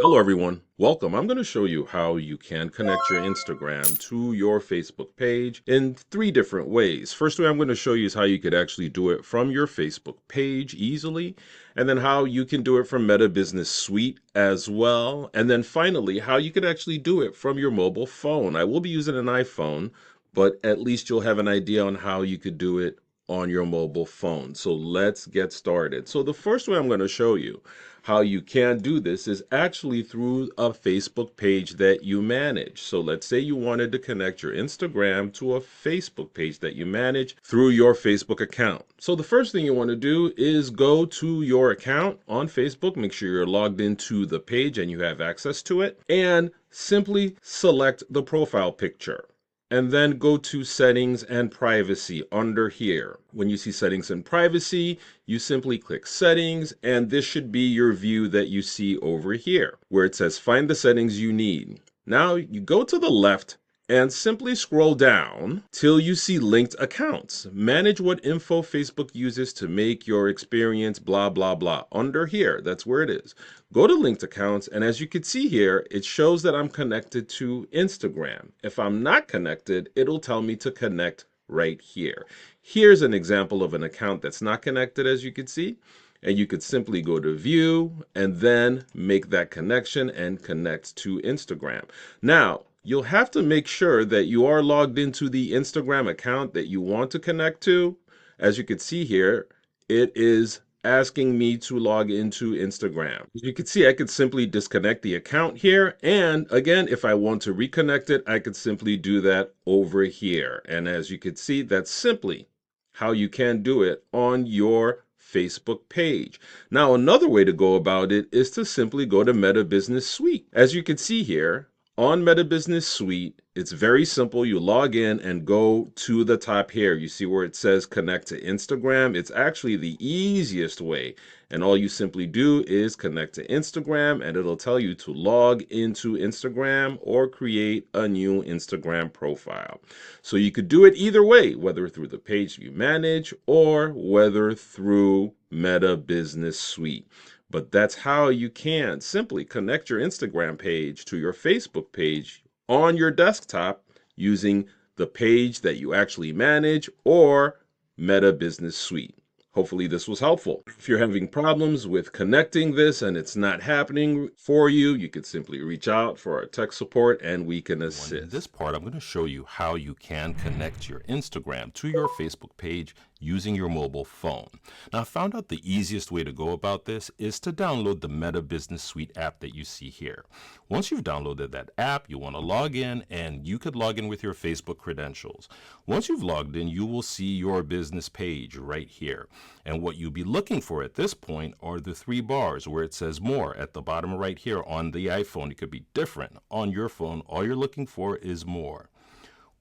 Hello everyone, welcome. I'm going to show you how you can connect your Instagram to your Facebook page in 3 different ways. First way I'm going to show you is how you could actually do it from your Facebook page easily, and then how you can do it from Meta Business Suite as well, and then finally how you can actually do it from your mobile phone. I will be using an iPhone, but at least you'll have an idea on how you could do it on your mobile phone. So let's get started. So the first way I'm going to show you how you can do this is actually through a Facebook page that you manage. So let's say you wanted to connect your Instagram to a Facebook page that you manage through your Facebook account. So the first thing you want to do is go to your account on Facebook, make sure you're logged into the page and you have access to it, and simply select the profile picture. And then go to settings and privacy under here. When you see settings and privacy, you simply click settings, and this should be your view that you see over here where it says find the settings you need. Now you go to the left and simply scroll down till you see linked accounts. Manage what info Facebook uses to make your experience blah blah blah. Under here, that's where it is. Go to linked accounts, and as you can see here, it shows that I'm connected to Instagram. If I'm not connected, it'll tell me to connect right here. Here's an example of an account that's not connected, as you can see. And you could simply go to view and then make that connection and connect to Instagram. Now, you'll have to make sure that you are logged into the Instagram account that you want to connect to. As you can see here, it is asking me to log into Instagram. As you can see, I could simply disconnect the account here. And again, if I want to reconnect it, I could simply do that over here. And as you can see, that's simply how you can do it on your Facebook page. Now, another way to go about it is to simply go to Meta Business Suite. As you can see here, on Meta Business Suite, it's very simple. You log in and go to the top here. You see where it says connect to Instagram. It's actually the easiest way. And all you simply do is connect to Instagram, and it'll tell you to log into Instagram or create a new Instagram profile. So you could do it either way, whether through the page you manage or whether through Meta Business Suite. But that's how you can simply connect your Instagram page to your Facebook page on your desktop using the page that you actually manage or Meta Business Suite. Hopefully this was helpful. If you're having problems with connecting this and it's not happening for you, you could simply reach out for our tech support and we can assist. In this part, I'm going to show you how you can connect your Instagram to your Facebook page using your mobile phone. Now, I found out the easiest way to go about this is to download the Meta Business Suite app that you see here. Once you've downloaded that app, you want to log in, and you could log in with your Facebook credentials. Once you've logged in, you will see your business page right here. And what you'll be looking for at this point are the 3 bars where it says more at the bottom right here on the iPhone. It could be different on your phone. All you're looking for is more.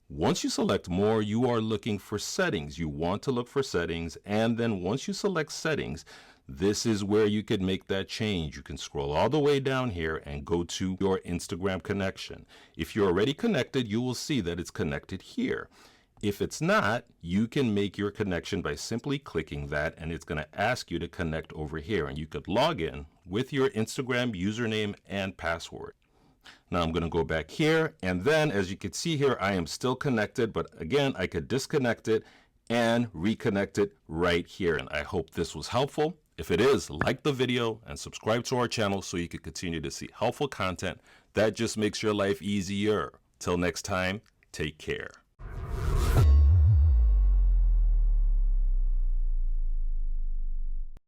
Once you select more, you are looking for settings. You want to look for settings, and then once you select settings, this is where you could make that change. You can scroll all the way down here and go to your Instagram connection. If you're already connected, you will see that it's connected here. If it's not, you can make your connection by simply clicking that, and it's going to ask you to connect over here, and you could log in with your Instagram username and password. Now I'm going to go back here, and then as you can see here, I am still connected, but again, I could disconnect it and reconnect it right here. And I hope this was helpful. If it is, like the video and subscribe to our channel so you can continue to see helpful content that just makes your life easier. Till next time, take care.